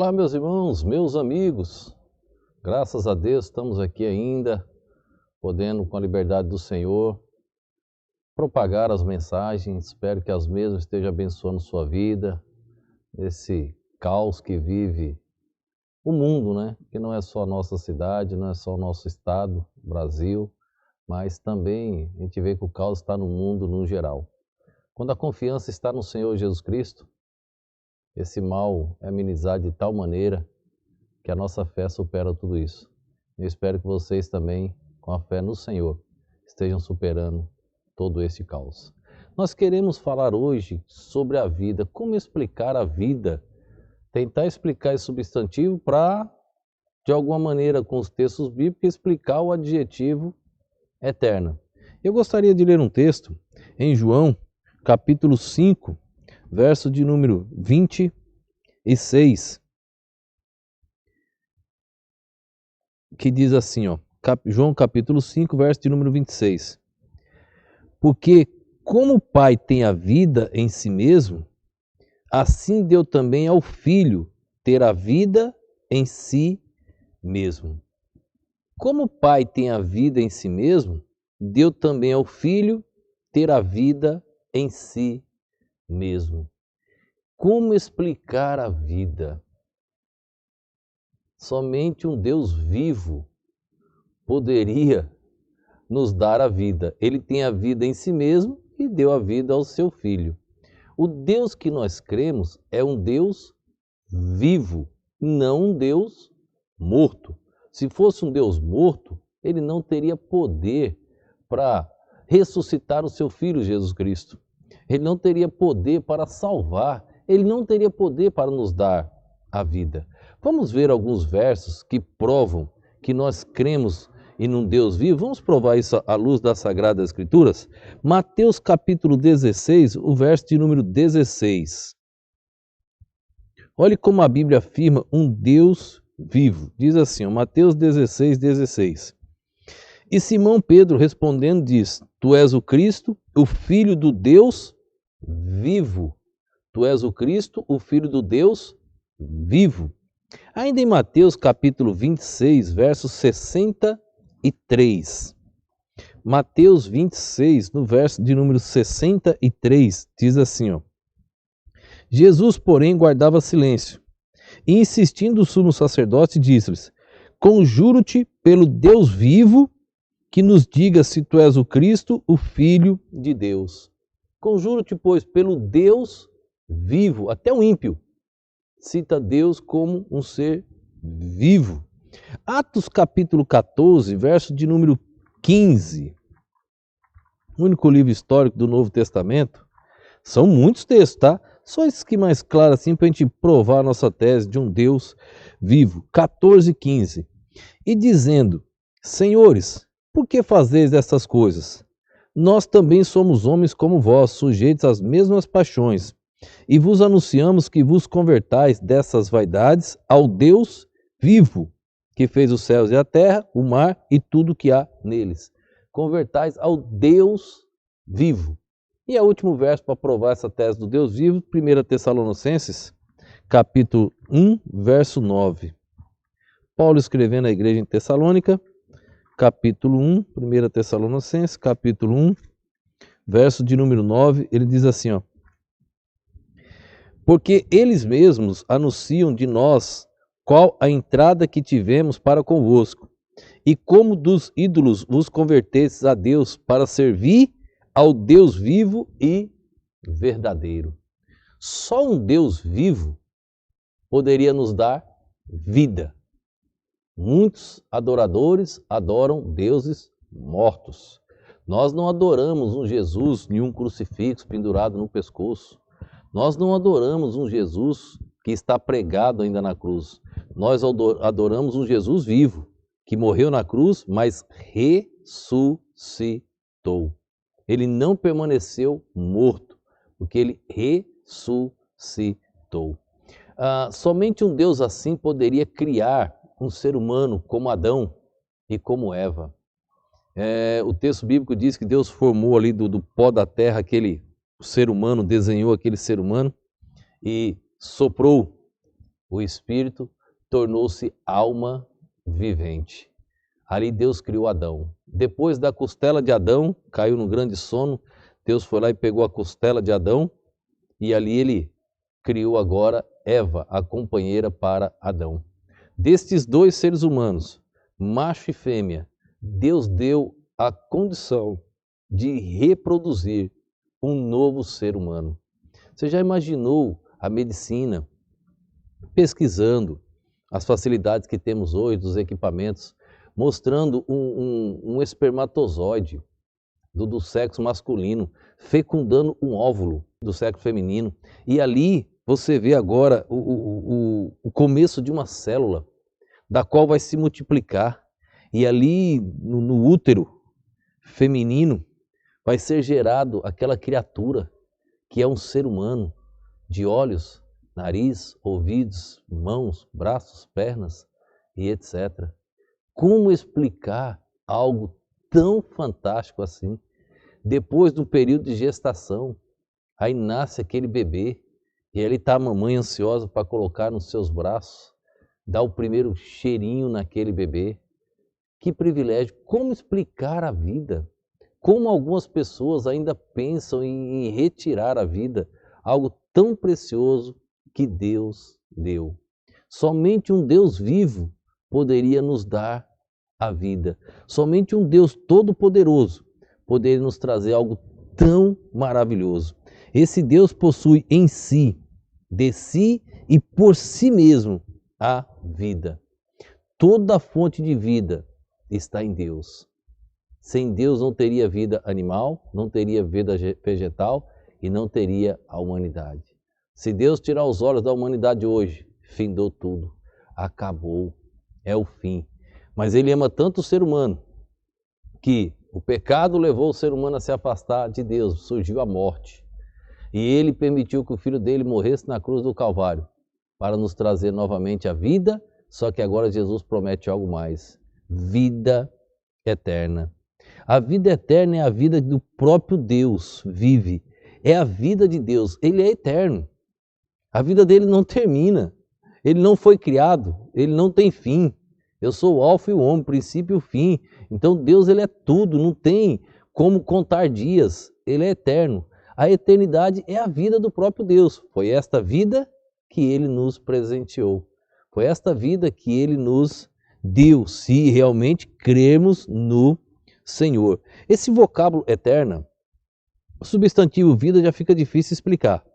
Olá, meus irmãos, meus amigos. Graças a Deus estamos aqui ainda, podendo, com a liberdade do Senhor, propagar as mensagens. Espero que as mesmas estejam abençoando sua vida, nesse caos que vive o mundo, né? Que não é só a nossa cidade, não é só o nosso estado, Brasil, mas também a gente vê que o caos está no mundo no geral. Quando a confiança está no Senhor Jesus Cristo, esse mal é amenizado de tal maneira que a nossa fé supera tudo isso. Eu espero que vocês também, com a fé no Senhor, estejam superando todo esse caos. Nós queremos falar hoje sobre a vida, como explicar a vida, tentar explicar esse substantivo para, de alguma maneira, com os textos bíblicos, explicar o adjetivo eterna. Eu gostaria de ler um texto em João, capítulo 5, verso de número 26, que diz assim, João capítulo 5, verso de número 26. Porque como o Pai tem a vida em si mesmo, assim deu também ao Filho ter a vida em si mesmo. Como o Pai tem a vida em si mesmo, deu também ao Filho ter a vida em si mesmo. Como explicar a vida? Somente um Deus vivo poderia nos dar a vida. Ele tem a vida em si mesmo e deu a vida ao seu Filho. O Deus que nós cremos é um Deus vivo, não um Deus morto. Se fosse um Deus morto, ele não teria poder para ressuscitar o seu Filho Jesus Cristo. Ele não teria poder para salvar, ele não teria poder para nos dar a vida. Vamos ver alguns versos que provam que nós cremos em um Deus vivo. Vamos provar isso à luz das Sagradas Escrituras? Mateus capítulo 16, o verso de número 16. Olhe como a Bíblia afirma um Deus vivo. Diz assim, Mateus 16, 16. E Simão Pedro respondendo diz, Tu és o Cristo, o Filho do Deus vivo. Tu és o Cristo, o Filho do Deus vivo. Ainda em Mateus capítulo 26, verso 63. Mateus 26, no verso de número 63, diz assim, Jesus, porém, guardava silêncio, e insistindo o sumo sacerdote, disse-lhes, Conjuro-te pelo Deus vivo, que nos diga se tu és o Cristo, o Filho de Deus. Conjuro-te, pois, pelo Deus vivo, até o ímpio cita Deus como um ser vivo. Atos capítulo 14, verso de número 15. O único livro histórico do Novo Testamento. São muitos textos, tá? Só esses que mais claro assim para a gente provar a nossa tese de um Deus vivo. 14, 15. E dizendo, Senhores, por que fazeis estas coisas? Nós também somos homens como vós, sujeitos às mesmas paixões. E vos anunciamos que vos convertais dessas vaidades ao Deus vivo, que fez os céus e a terra, o mar e tudo que há neles. Convertais ao Deus vivo. E o último verso para provar essa tese do Deus vivo, 1 Tessalonicenses, capítulo 1, verso 9. Paulo escrevendo à igreja em Tessalônica, capítulo 1, 1 Tessalonicenses, capítulo 1, verso de número 9, ele diz assim, Porque eles mesmos anunciam de nós qual a entrada que tivemos para convosco, e como dos ídolos vos convertestes a Deus para servir ao Deus vivo e verdadeiro. Só um Deus vivo poderia nos dar vida. Muitos adoradores adoram deuses mortos. Nós não adoramos um Jesus em um crucifixo pendurado no pescoço. Nós não adoramos um Jesus que está pregado ainda na cruz. Nós adoramos um Jesus vivo, que morreu na cruz, mas ressuscitou. Ele não permaneceu morto, porque ele ressuscitou. Somente um Deus assim poderia criar um ser humano como Adão e como Eva. O texto bíblico diz que Deus formou ali do pó da terra aquele ser humano, desenhou aquele ser humano e soprou o espírito tornou-se alma vivente. Ali Deus criou Adão. Depois da costela de Adão, caiu num grande sono, Deus foi lá e pegou a costela de Adão e ali ele criou agora Eva, a companheira para Adão. Destes dois seres humanos, macho e fêmea, Deus deu a condição de reproduzir um novo ser humano. Você já imaginou a medicina pesquisando as facilidades que temos hoje dos equipamentos, mostrando um espermatozoide do sexo masculino fecundando um óvulo do sexo feminino, e ali você vê agora o começo de uma célula da qual vai se multiplicar, e ali no útero feminino vai ser gerado aquela criatura que é um ser humano, de olhos, nariz, ouvidos, mãos, braços, pernas e etc. Como explicar algo tão fantástico assim? Depois do período de gestação, aí nasce aquele bebê, e ele está a mamãe ansiosa para colocar nos seus braços, dá o primeiro cheirinho naquele bebê. Que privilégio! Como explicar a vida? Como algumas pessoas ainda pensam em retirar a vida, algo tão precioso que Deus deu. Somente um Deus vivo poderia nos dar a vida. Somente um Deus todo-poderoso poderia nos trazer algo tão maravilhoso. Esse Deus possui em si, de si e por si mesmo, a vida. Toda a fonte de vida está em Deus. Sem Deus não teria vida animal, não teria vida vegetal e não teria a humanidade. Se Deus tirar os olhos da humanidade hoje, findou tudo, acabou, é o fim. Mas Ele ama tanto o ser humano que o pecado levou o ser humano a se afastar de Deus, surgiu a morte. E Ele permitiu que o Filho dele morresse na cruz do Calvário para nos trazer novamente a vida, só que agora Jesus promete algo mais: vida eterna. A vida eterna é a vida do próprio Deus vive. É a vida de Deus. Ele é eterno. A vida dele não termina. Ele não foi criado. Ele não tem fim. Eu sou o alfa e o ômega, o princípio e o fim. Então Deus, ele é tudo. Não tem como contar dias. Ele é eterno. A eternidade é a vida do próprio Deus. Foi esta vida que ele nos presenteou. Foi esta vida que ele nos deu, se realmente cremos no Senhor. Esse vocábulo eterna, o substantivo vida já fica difícil explicar.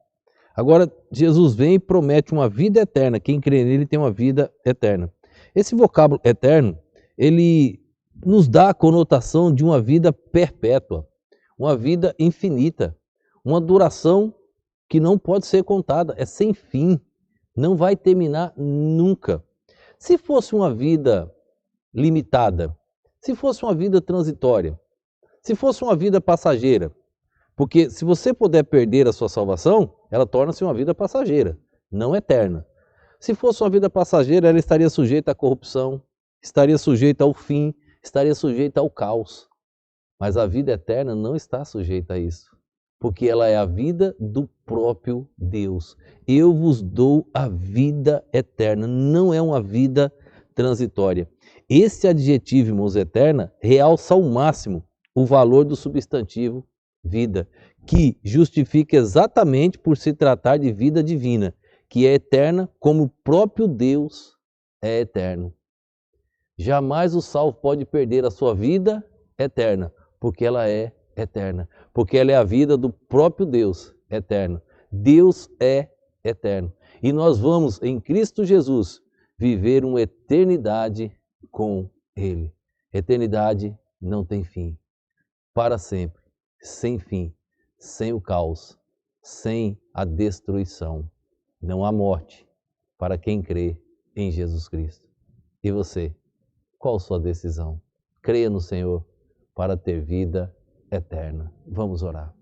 Agora, Jesus vem e promete uma vida eterna. Quem crê nele tem uma vida eterna. Esse vocábulo eterno, ele nos dá a conotação de uma vida perpétua, uma vida infinita, uma duração que não pode ser contada, é sem fim, não vai terminar nunca. Se fosse uma vida limitada, se fosse uma vida transitória, se fosse uma vida passageira, porque se você puder perder a sua salvação, ela torna-se uma vida passageira, não eterna. Se fosse uma vida passageira, ela estaria sujeita à corrupção, estaria sujeita ao fim, estaria sujeita ao caos. Mas a vida eterna não está sujeita a isso, porque ela é a vida do próprio Deus. Eu vos dou a vida eterna, não é uma vida transitória. Esse adjetivo, irmãos, eterna, realça ao máximo o valor do substantivo vida, que justifica exatamente por se tratar de vida divina, que é eterna como o próprio Deus é eterno. Jamais o salvo pode perder a sua vida eterna, porque ela é eterna, porque ela é a vida do próprio Deus eterno. Deus é eterno. E nós vamos, em Cristo Jesus, viver uma eternidade com Ele. Eternidade não tem fim. Para sempre, sem fim, sem o caos, sem a destruição. Não há morte para quem crê em Jesus Cristo. E você, qual sua decisão? Creia no Senhor para ter vida eterna. Vamos orar.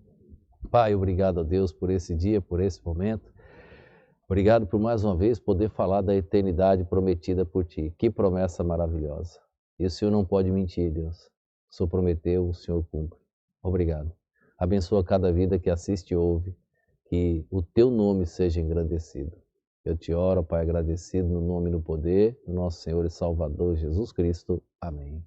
Pai, obrigado a Deus por esse dia, por esse momento. Obrigado por mais uma vez poder falar da eternidade prometida por Ti. Que promessa maravilhosa. E o Senhor não pode mentir, Deus. O Senhor prometeu, o Senhor cumpre. Obrigado. Abençoa cada vida que assiste e ouve. Que o Teu nome seja engrandecido. Eu te oro, Pai, agradecido no nome e no poder do nosso Senhor e Salvador Jesus Cristo. Amém.